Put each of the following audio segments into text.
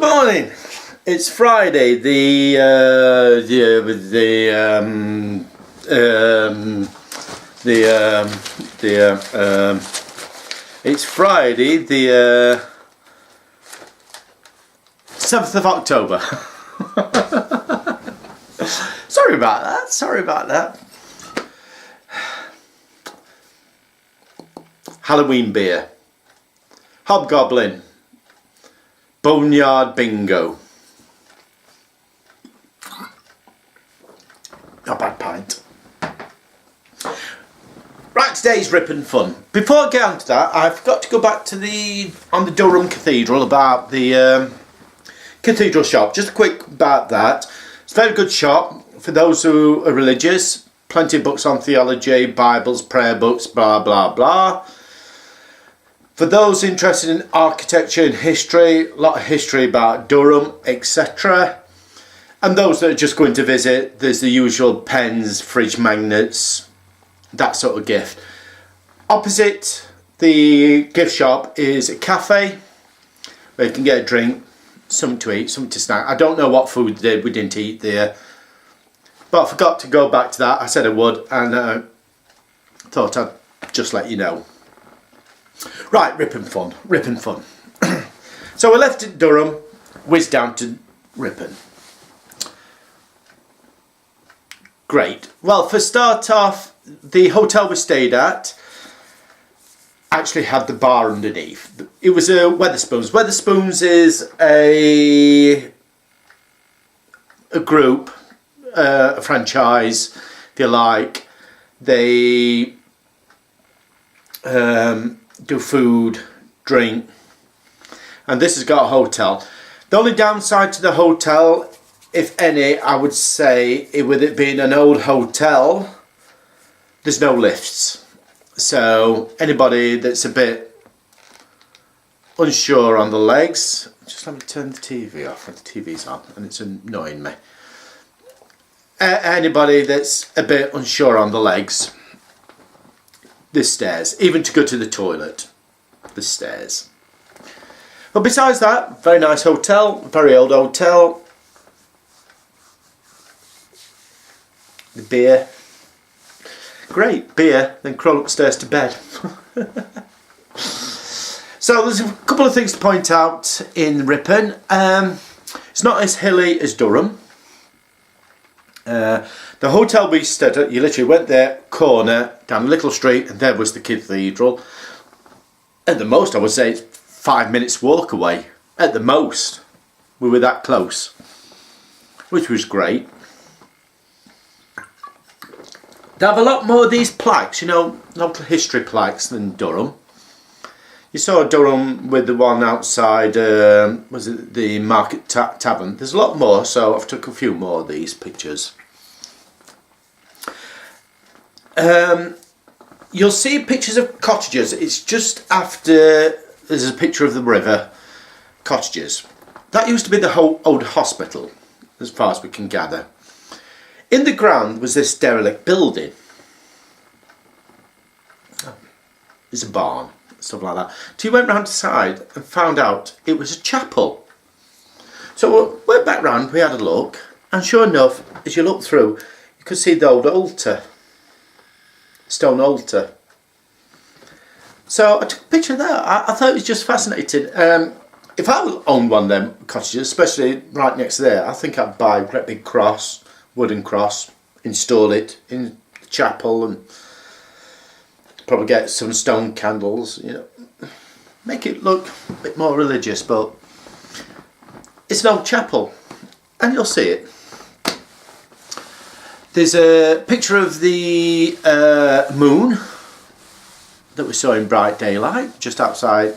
Good morning. It's Friday. It's Friday, the 7th of October. Sorry about that. Sorry about that. Halloween beer. Hobgoblin. Boneyard Bingo. Not bad pint. Right, today's Ripon fun. Before I get on to that, I've got to go back to the Durham Cathedral about the cathedral shop. Just a quick about that. It's a very good shop for those who are religious. Plenty of books on theology, Bibles, prayer books, blah blah blah. For those interested in architecture and history, a lot of history about Durham, etc. And those that are just going to visit, there's the usual pens, fridge magnets, that sort of gift. Opposite the gift shop is a cafe where you can get a drink, something to eat, something to snack. I don't know what food we didn't eat there, but I forgot to go back to that. I said I would, and thought I'd just let you know. Right, Ripon fun, Ripon fun. So we left at Durham, whizzed down to Ripon. Great. Well, for start off, the hotel we stayed at actually had the bar underneath. It was a Weatherspoons. Weatherspoons is a group, a franchise, if you like. They do food, drink, and this has got a hotel. The only downside to the hotel, if any, I would say, with it being an old hotel, there's no lifts. So anybody that's a bit unsure on the legs, just let me turn the TV off. The TV's on and it's annoying me. Anybody that's a bit unsure on the legs, there's stairs. Even to go to the toilet, there's stairs. But besides that, very nice hotel, very old hotel. The beer, great beer, then crawl upstairs to bed. So there's a couple of things to point out in Ripon. It's not as hilly as Durham. The hotel we stayed at, you literally went there, corner, down a little street, and there was the cathedral. At the most, I would say it's 5 minutes walk away. At the most, we were that close, which was great. They have a lot more of these plaques, you know, local history plaques than Durham. You saw Durham with the one outside, was it the Market Tavern? There's a lot more, so I've took a few more of these pictures. You'll see pictures of cottages. It's just after, there's a picture of the river, cottages. That used to be the whole old hospital, as far as we can gather. In the ground was this derelict building. There's a barn, stuff like that. So you went round the side and found out it was a chapel. So we went back round, we had a look, and sure enough, as you look through, you could see the old altar, stone altar. So I took a picture of that. I thought it was just fascinating. If I owned one of them cottages, especially right next to there, I think I'd buy a great big cross, wooden cross, install it in the chapel, and probably get some stone candles, you know, make it look a bit more religious. But it's an old chapel, and you'll see it. There's a picture of the moon that we saw in bright daylight just outside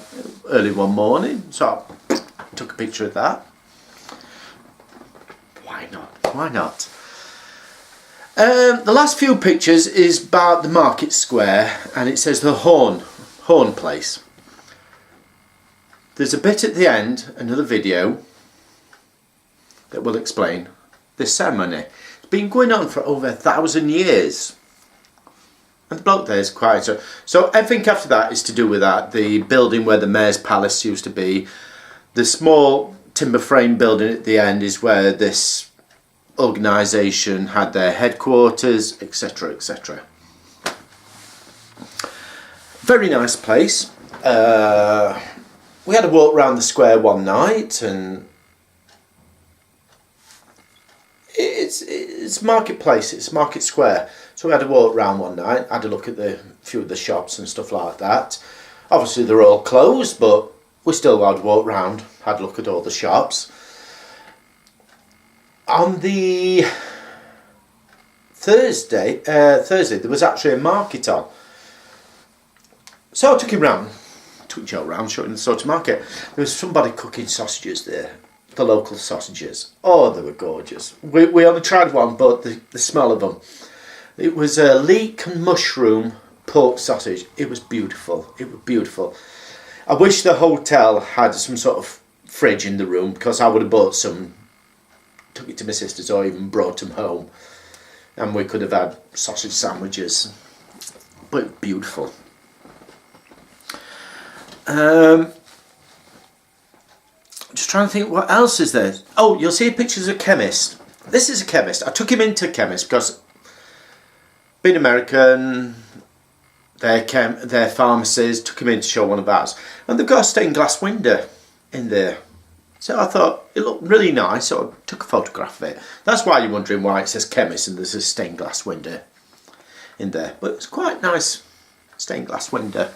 early one morning, so I took a picture of that. Why not? Why not? The last few pictures is about the market square, and it says the Horn place. There's a bit at the end, another video, that will explain this ceremony. It's been going on for over 1,000 years. And the bloke there is quite... So everything after that is to do with that. The building where the Mayor's Palace used to be. The small timber frame building at the end is where this organisation had their headquarters, etc, etc. Very nice place. We had a walk around the square one night, and it's marketplace, it's market square. So we had a walk around one night, had a look at a few of the shops and stuff like that. Obviously they're all closed, but we still had a walk around, had a look at all the shops. On the Thursday there was actually a market on. So I took him round, took Joe round, showing the sort of market. There was somebody cooking sausages there, the local sausages. Oh, they were gorgeous. We only tried one, but the smell of them. It was a leek and mushroom pork sausage. It was beautiful. It was beautiful. I wish the hotel had some sort of fridge in the room, because I would have bought some, took it to my sister's, or even brought them home, and we could have had sausage sandwiches. But beautiful. Just trying to think what else is there. Oh, you'll see pictures of a chemist. This is a chemist. I took him into a chemist because, being American, their pharmacies, took him in to show one of ours, and they've got a stained glass window in there. So I thought it looked really nice, so I took a photograph of it. That's why you're wondering why it says chemist and there's a stained glass window in there. But it's quite nice stained glass window.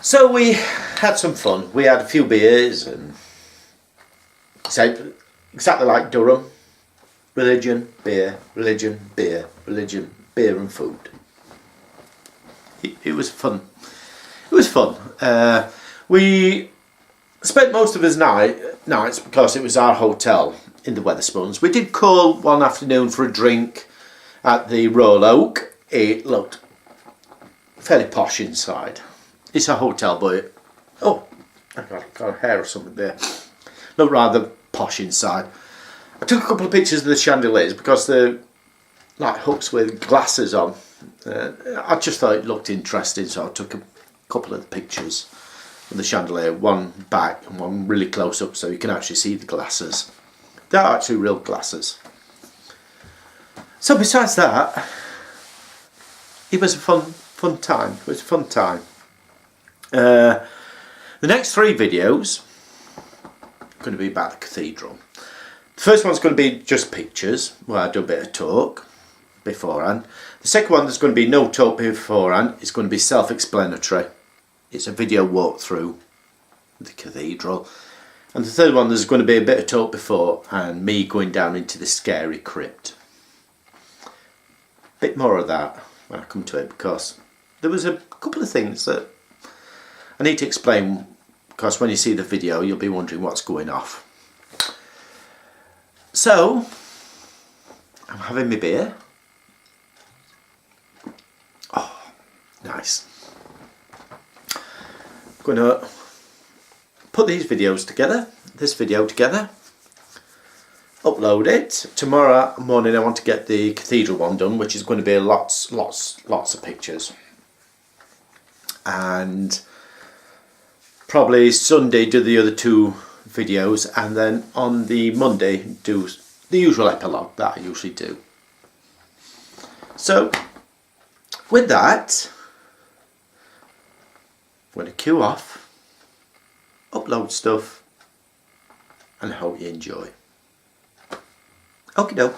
So we had some fun. We had a few beers, and so exactly like Durham. Religion, beer, religion, beer, religion, beer and food. It was fun. It was fun. We spent most of his nights, because it was our hotel in the Weatherspoons. We did call one afternoon for a drink at the Royal Oak. It looked fairly posh inside. It's a hotel, but oh, I got a hair or something there. Looked rather posh inside. I took a couple of pictures of the chandeliers because they're like hooks with glasses on. I just thought it looked interesting, so I took a couple of the pictures of the chandelier, one back and one really close up, so you can actually see the glasses. They're actually real glasses. So besides that, it was a fun time. It was a fun time. The next 3 videos are going to be about the cathedral. The first one's going to be just pictures, where I do a bit of talk beforehand. The second one, there's going to be no talk beforehand. It's going to be self-explanatory. It's a video walkthrough the cathedral. And the third one, there's going to be a bit of talk before and me going down into the scary crypt. Bit more of that when I come to it, because there was a couple of things that I need to explain, because when you see the video you'll be wondering what's going off. So I'm having my beer. Oh, nice. I'm going to put these videos together, this video together, upload it. Tomorrow morning I want to get the cathedral one done, which is going to be lots of pictures. And probably Sunday do the other 2 videos, and then on the Monday do the usual epilogue that I usually do. So with that, I'm going to queue off, upload stuff, and I hope you enjoy. Okie doke.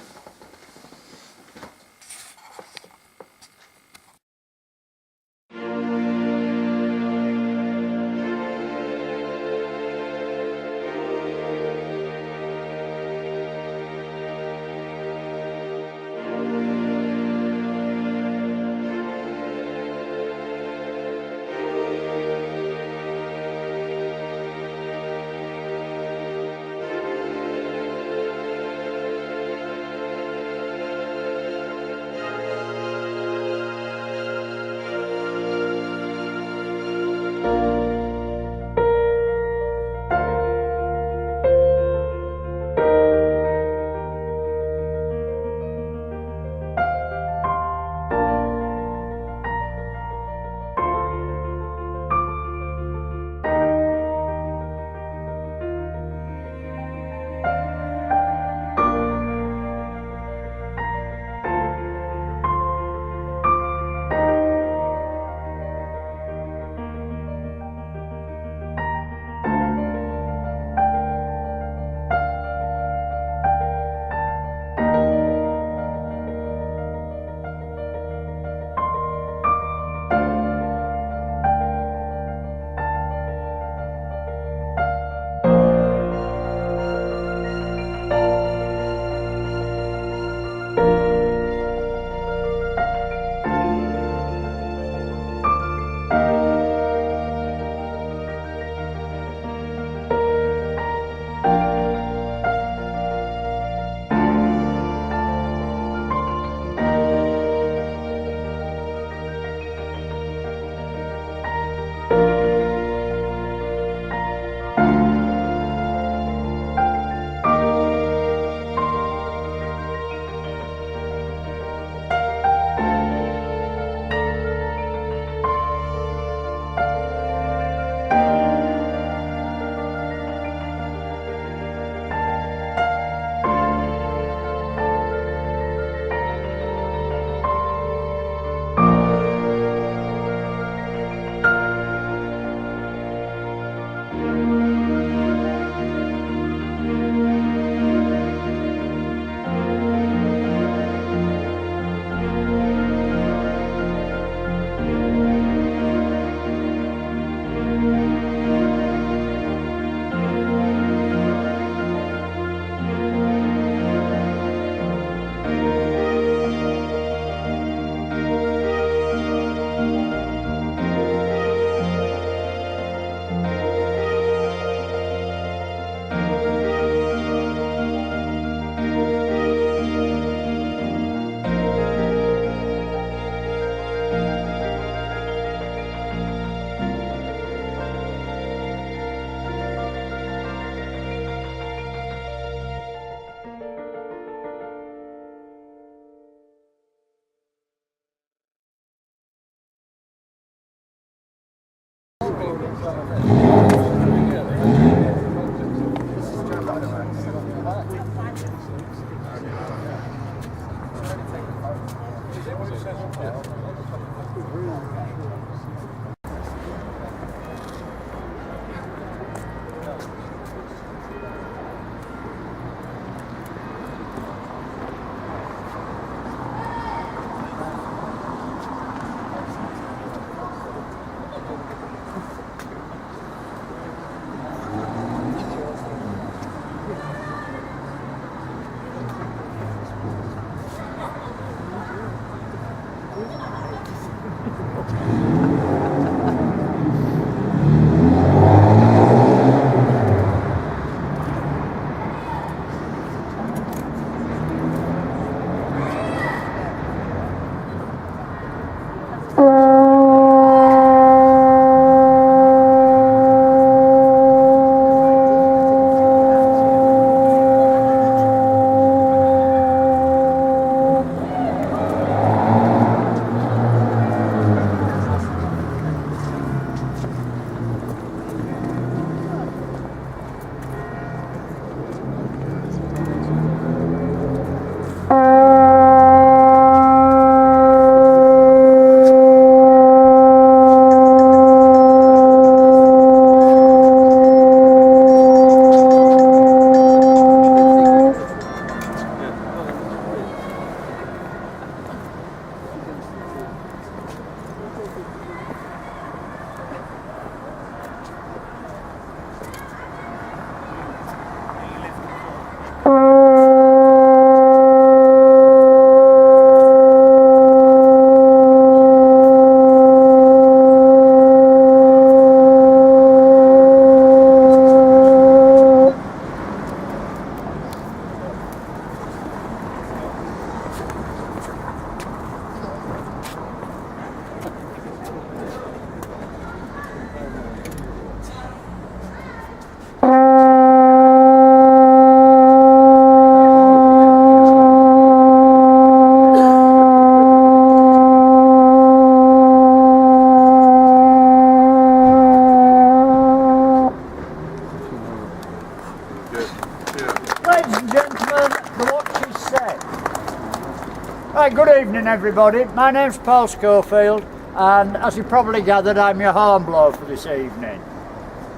Right, good evening everybody. My name's Paul Schofield, and as you probably gathered, I'm your hornblower for this evening.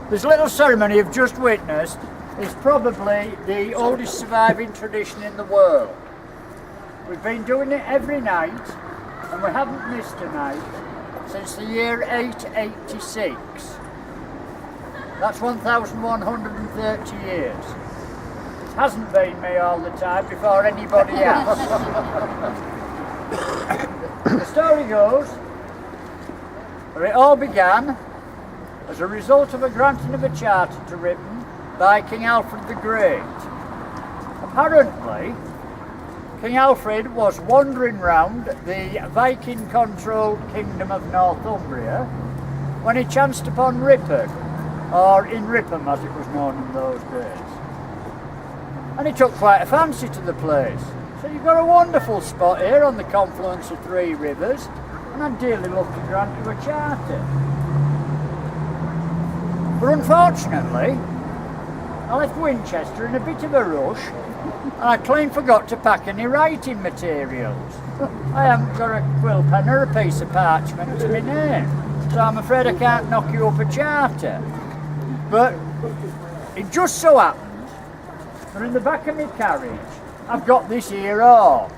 This little ceremony you've just witnessed is probably the oldest surviving tradition in the world. We've been doing it every night, and we haven't missed a night since the year 886. That's 1,130 years. It hasn't been me all the time before anybody else. The story goes where it all began as a result of a granting of a charter to Ripon by King Alfred the Great. Apparently, King Alfred was wandering round the Viking-controlled kingdom of Northumbria when he chanced upon Ripon, or in Ripon as it was known in those days. And he took quite a fancy to the place. So you've got a wonderful spot here on the confluence of three rivers, and I'd dearly love to grant you a charter. But unfortunately, I left Winchester in a bit of a rush, and I clean forgot to pack any writing materials. I haven't got a quill pen or a piece of parchment to my name, so I'm afraid I can't knock you up a charter. But it just so happens that in the back of my carriage I've got this here horn.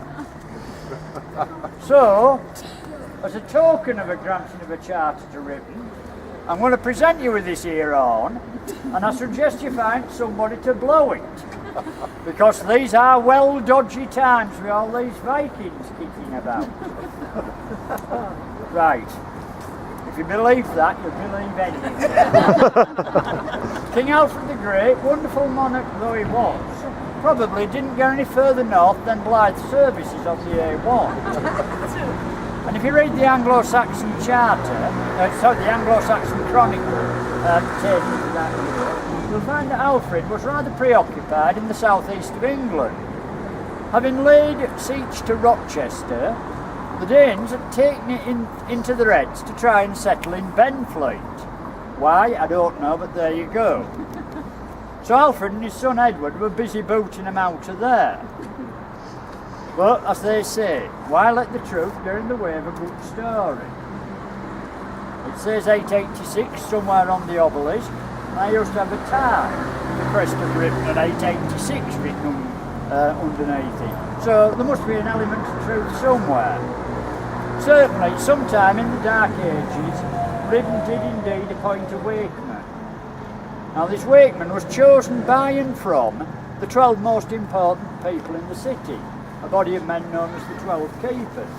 So, as a token of a granting of a charter to Ripon, I'm going to present you with this here horn, and I suggest you find somebody to blow it, because these are well dodgy times with all these Vikings kicking about. Right. If you believe that, you'll believe anything. King Alfred the Great, wonderful monarch though he was, probably didn't go any further north than Blythe services on the A1. And if you read the Anglo-Saxon Charter, the Anglo-Saxon Chronicle pertaining to that year, you'll find that Alfred was rather preoccupied in the southeast of England. Having laid siege to Rochester, the Danes had taken it into their heads to try and settle in Benfleet. Why, I don't know, but there you go. So Alfred and his son Edward were busy booting them out of there. But, as they say, why let the truth get in the way of a good story? It says 886 somewhere on the obelisk, and I used to have a tie with the crest of Ripon at 886 written underneath it. So there must be an element of truth somewhere. Certainly, sometime in the Dark Ages, Ripon did indeed appoint a wakeman. Now this wakeman was chosen by and from the 12 most important people in the city, a body of men known as the 12 Keepers.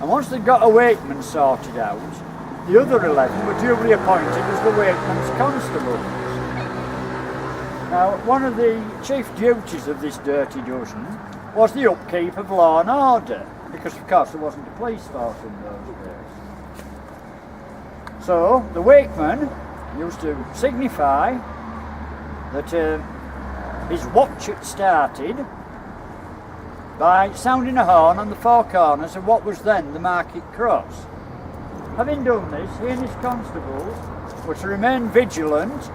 And once they'd got a wakeman sorted out, the other 11 were duly appointed as the wakeman's constables. Now, one of the chief duties of this dirty dozen was the upkeep of law and order, because of course there wasn't a police force in those days. So, the wakeman used to signify that his watch had started by sounding a horn on the four corners of what was then the market cross. Having done this, he and his constables were to remain vigilant,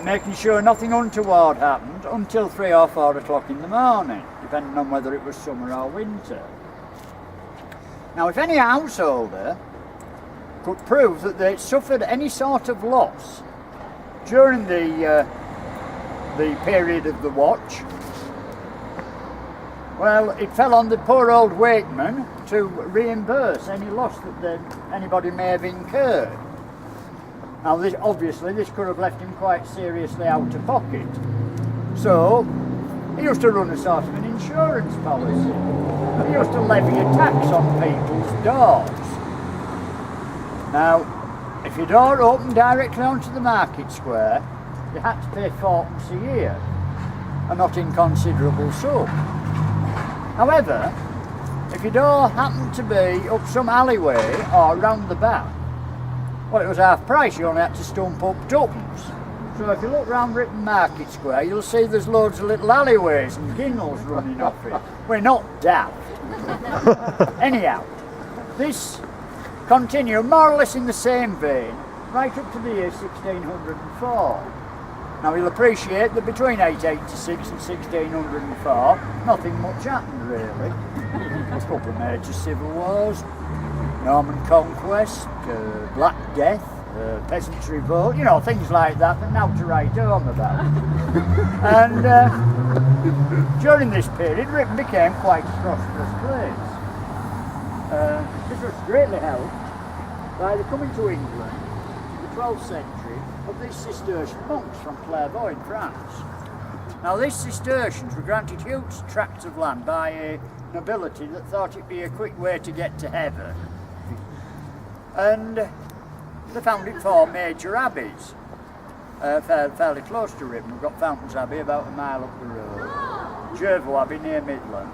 making sure nothing untoward happened until 3 or 4 o'clock in the morning, depending on whether it was summer or winter. Now, if any householder could prove that they suffered any sort of loss during the period of the watch, well, it fell on the poor old wakeman to reimburse any loss that anybody may have incurred. Now, obviously, this could have left him quite seriously out of pocket. So, he used to run a sort of an insurance policy. And he used to levy a tax on people's doors. Now, if your door opened directly onto the market square, you had to pay 4pence a year, a not inconsiderable sum. However, if your door happened to be up some alleyway or round the back, well, it was half price, you only had to stump up 2pence. So if you look round Ripon Market Square, you'll see there's loads of little alleyways and ginnels running off it. We're not daft. Anyhow, this continued more or less in the same vein, right up to the year 1604. Now you'll appreciate that between 886 and 1604, nothing much happened really. A couple of major civil wars, Norman Conquest, Black Death, Peasants' Revolt, you know, things like that, but now to write home about. And during this period, Ripon became quite a prosperous place. This was greatly helped by the coming to England in the 12th century of these Cistercian monks from Clairvaux in France. Now these Cistercians were granted huge tracts of land by a nobility that thought it'd be a quick way to get to heaven. And they founded 4 major abbeys, fairly close to Ripon. We've got Fountains Abbey about a mile up the road, Jervaux Abbey near Midland,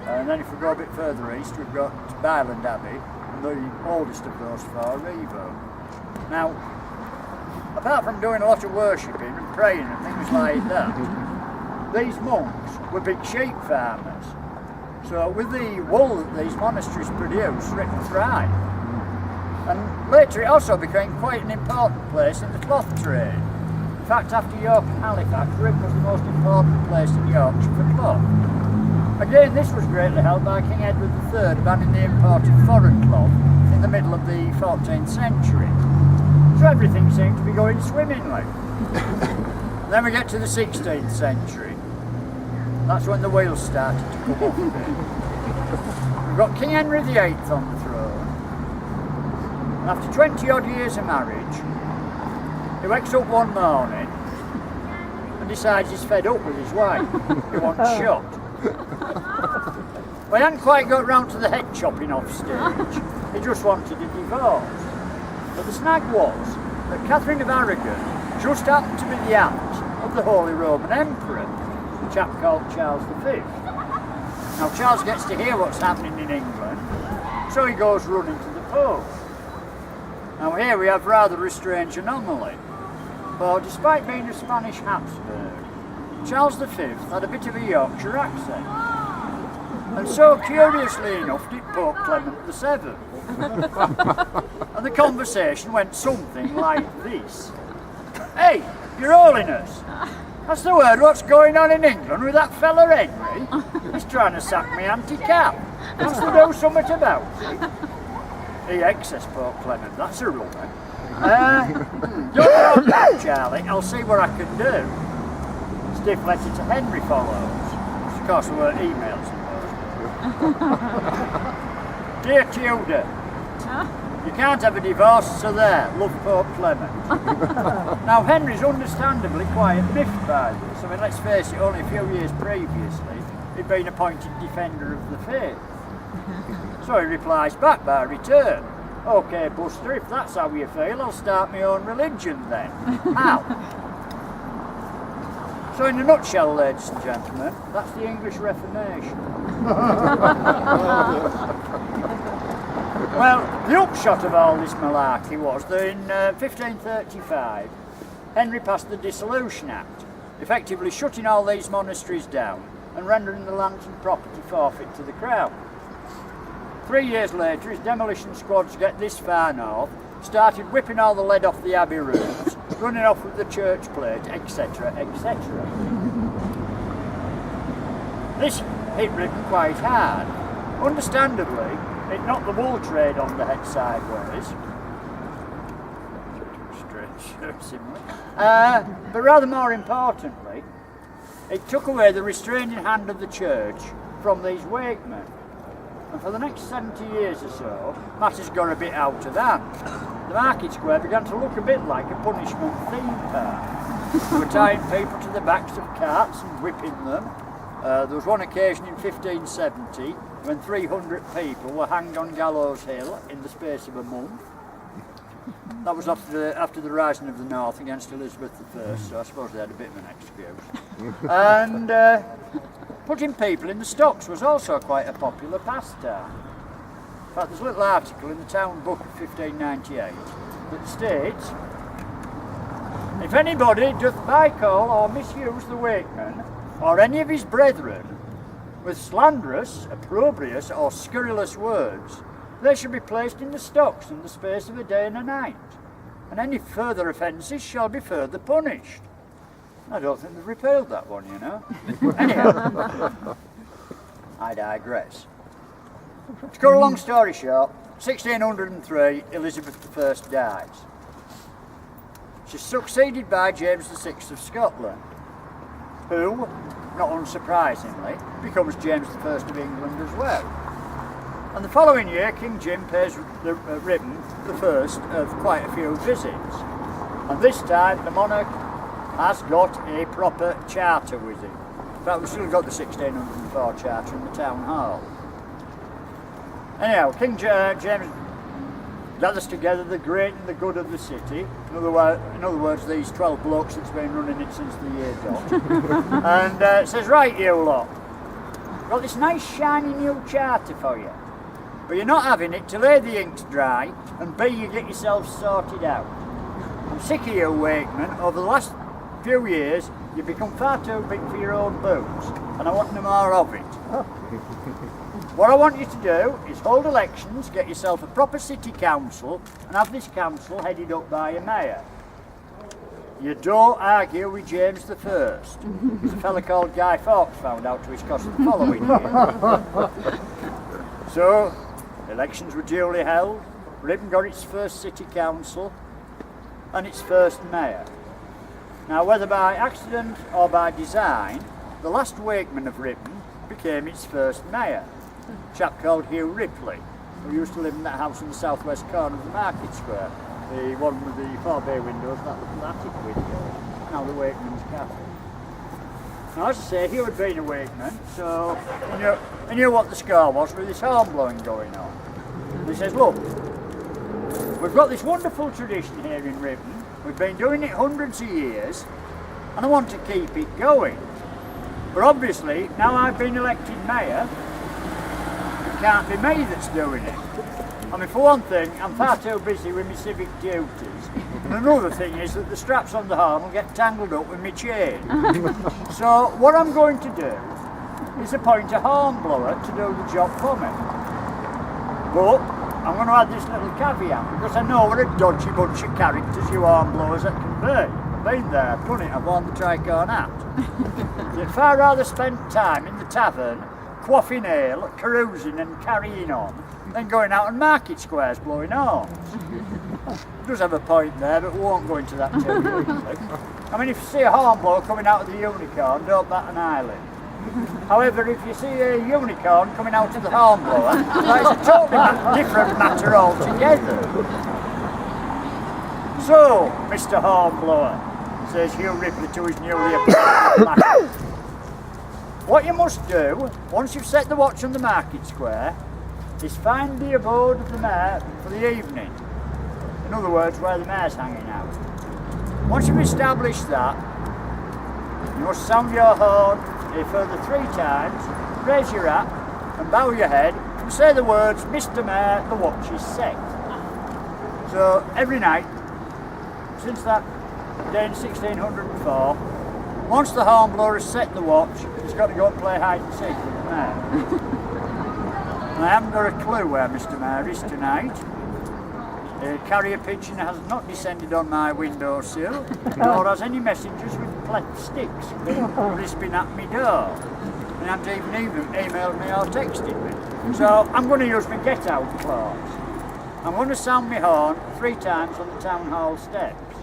and then if we go a bit further east we've got Byland Abbey, and the oldest of those 4, Ripon. Now, apart from doing a lot of worshipping and praying and things like that, these monks were big sheep farmers. So with the wool that these monasteries produce, Ripon thrived. And later it also became quite an important place in the cloth trade. In fact, after York and Halifax, Ripon was the most important place in Yorkshire for cloth. Again, this was greatly helped by King Edward III banning the import of foreign cloth in the middle of the 14th century. So everything seemed to be going swimmingly. Then we get to the 16th century. That's when the wheels started to come off a bit. We've got King Henry VIII on the throne. After 20 odd years of marriage, he wakes up one morning and decides he's fed up with his wife. He wants shot. Well, he hadn't quite got round to the head chopping off stage. He just wanted a divorce. But the snag was that Catherine of Aragon just happened to be the aunt of the Holy Roman Emperor, a chap called Charles V. Now Charles gets to hear what's happening in England, so he goes running to the Pope. Now here we have rather a strange anomaly, for despite being a Spanish Habsburg, Charles V had a bit of a Yorkshire accent. And so curiously enough did Pope Clement VII. And the conversation went something like this. Hey, Your Holiness, that's the word what's going on in England with that fella Henry? He's trying to sack me anti-cap. Wants to do something about it. He says Pope Clement, that's a rumor. Don't know about Charlie, I'll see what I can do. Stiff letter to Henry follows. Of course there were emails involved. Dear Tudor, you can't have a divorce, so there, love Pope Clement. Now Henry's understandably quite miffed by this. I mean, let's face it, only a few years previously he'd been appointed defender of the faith. So he replies back by return. OK Buster, if that's how you feel, I'll start my own religion then. How? So in a nutshell, ladies and gentlemen, that's the English Reformation. Well, the upshot of all this malarkey was that in 1535, Henry passed the Dissolution Act, effectively shutting all these monasteries down and rendering the lands and property forfeit to the Crown. 3 years later, his demolition squads get this far north, started whipping all the lead off the abbey roofs, running off with the church plate, etc, etc. This hit Ripon quite hard. Understandably, it knocked the wool trade on the head sideways. Strange simile. But rather more importantly, it took away the restraining hand of the church from these wakemen. And for the next 70 years or so, matters got a bit out of hand. The market square began to look a bit like a punishment theme park. They were tying people to the backs of carts and whipping them. There was one occasion in 1570 when 300 people were hanged on Gallows Hill in the space of a month. That was after the rising of the North against Elizabeth I, so I suppose they had a bit of an excuse. And putting people in the stocks was also quite a popular pastime. In fact, there's a little article in the Town Book of 1598 that states, if anybody doth bycall or misuse the wakeman, or any of his brethren, with slanderous, opprobrious, or scurrilous words, they shall be placed in the stocks in the space of a day and a night, and any further offences shall be further punished. I don't think they've repealed that one, you know. Anyhow, I digress. To cut a long story short, 1603, Elizabeth I dies. She's succeeded by James VI of Scotland, who, not unsurprisingly, becomes James I of England as well. And the following year, King Jim pays Ripon the first of quite a few visits. And this time, the monarch has got a proper charter with him. In fact, we've still got the 1604 charter in the town hall. Anyhow, King James gathers together the great and the good of the city. In other words, these 12 blokes that's been running it since the year dot. And says, right, you lot, I've got this nice shiny new charter for you. But you're not having it till A, the ink's dry, and B, you get yourselves sorted out. I'm sick of you, wakemen. Over the last few years, you've become far too big for your own boots, and I want no more of it. What I want you to do is hold elections, get yourself a proper city council, and have this council headed up by a mayor. You don't argue with James I. There's a fella called Guy Fawkes found out to his cost the following year. So, elections were duly held, Ripon got its first city council and its first mayor. Now, whether by accident or by design, the last wakeman of Ripon became its first mayor, a chap called Hugh Ripley, who used to live in that house in the southwest corner of the market square, the one with the 4-bay windows, that little attic window, now the wakeman's cafe. Now, as I say, Hugh had been a wakeman, so he knew what the score was with this horn blowing going on. And he says, look, we've got this wonderful tradition here in Ripon, we've been doing it hundreds of years, and I want to keep it going. But obviously, now I've been elected mayor, it can't be me that's doing it. I mean, for one thing, I'm far too busy with my civic duties. And another thing is that the straps on the horn will get tangled up with my chain. So what I'm going to do is appoint a hornblower to do the job for me. But I'm going to add this little caveat, because I know what a dodgy bunch of characters you hornblowers that can be. I've been there, I've done it, I've worn the tricorn hat. You'd far rather spend time in the tavern, quaffing ale, carousing and carrying on, than going out on market squares blowing horns. It does have a point there, but we won't go into that too deeply. I mean, if you see a hornblower coming out of the unicorn, don't bat an eyelid. However, if you see a unicorn coming out of the hornblower, that is a totally different matter altogether. So, Mr. Hornblower, says Hugh Ripley to his newly appointed lackey, what you must do, once you've set the watch on the market square, is find the abode of the mayor for the evening. In other words, where the mayor's hanging out. Once you've established that, you must sound your horn a further 3 times, raise your hat and bow your head and say the words, Mr. Mayor, the watch is set. So every night, since that day in 1604, once the hornblower has set the watch, he's got to go and play hide and seek with the mayor. And I haven't got a clue where Mr. Mayor is tonight. A carrier pigeon has not descended on my windowsill, nor has any messengers with cleft sticks been lisping at me door. And haven't even emailed me or texted me. So I'm going to use my get-out clause. I'm going to sound my horn 3 times on the town hall steps.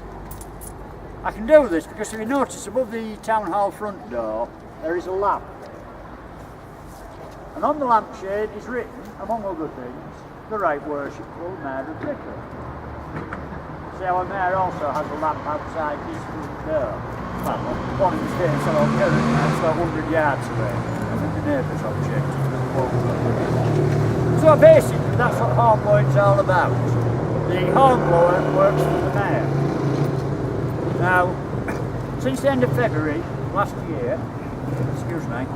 I can do this because if you notice above the town hall front door, there is a lamp. And on the lampshade is written, among other things, the Right Worshipful Mayor of Ripon. See how a mayor also has a lamp outside his front door. Well, one of his days along here, it's about 100 yards away. I think the neighbours objected. So basically, that's what hornblowing's all about. The hornblower works for the mayor. Now, since the end of February last year, excuse me,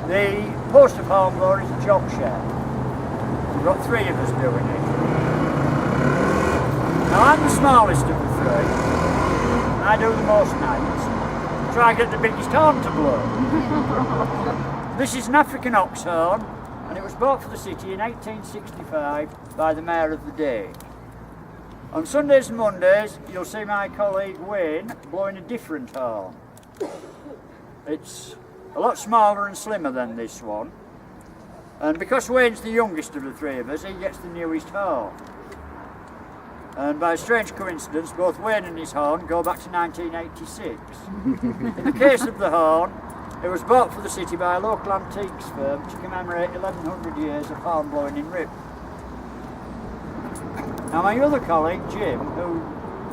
the post of hornblower is a job share. We've got 3 of us doing it. Now I'm the smallest of the 3. I do the most nights. Try and get the biggest horn to blow. This is an African ox horn, and it was bought for the city in 1865 by the mayor of the day. On Sundays and Mondays, you'll see my colleague Wayne blowing a different horn. It's a lot smaller and slimmer than this one. And because Wayne's the youngest of the 3 of us, he gets the newest horn. And by a strange coincidence, both Wayne and his horn go back to 1986. In the case of the horn, it was bought for the city by a local antiques firm to commemorate 1100 years of horn blowing in Ripon. Now my other colleague, Jim, who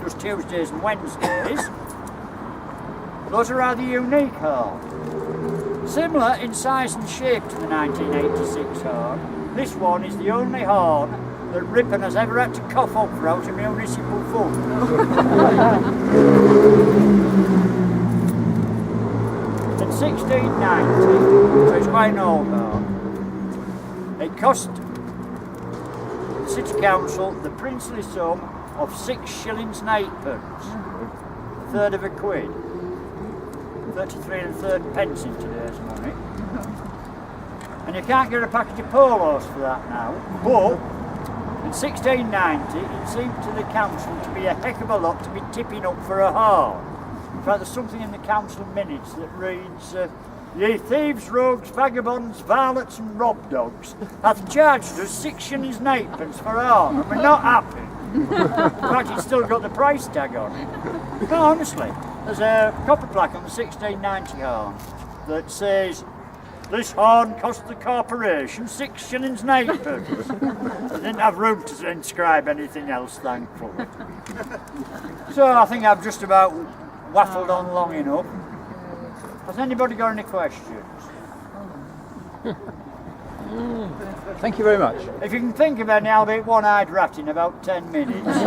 does Tuesdays and Wednesdays, those are rather unique horns. Similar in size and shape to the 1986 horn, this one is the only horn that Ripon has ever had to cough up for out of municipal funds. In 1690, so it's quite an old horn, it cost the City Council the princely sum of 6 shillings and 8pence, a third of a quid. 33 1/3 pence in today's money. And you can't get a package of polos for that now, but in 1690 it seemed to the council to be a heck of a lot to be tipping up for a horn. In fact, there's something in the council minutes that reads, ye thieves, rogues, vagabonds, varlets and rob dogs hath charged us 6 shillings and 8pence for a horn, and we're not happy. In fact, it's still got the price tag on it. No, honestly. There's a copper plaque on the 1690 horn that says, this horn cost the corporation 6 shillings and 8pence. I didn't have room to inscribe anything else, thankfully. So I think I've just about waffled on long enough. Has anybody got any questions? Thank you very much. If you can think of any, I'll be one-eyed rat in about 10 minutes.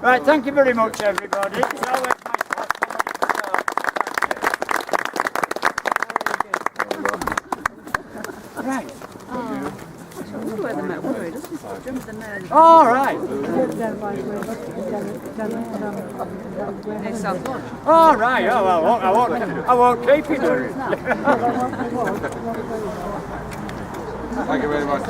Right, thank you very much, everybody. It's always nice to have somebody to talk to. Right. Where the Met Worry, doesn't it? All right. All right. Oh, well, I won't keep you doing it. Thank you very much.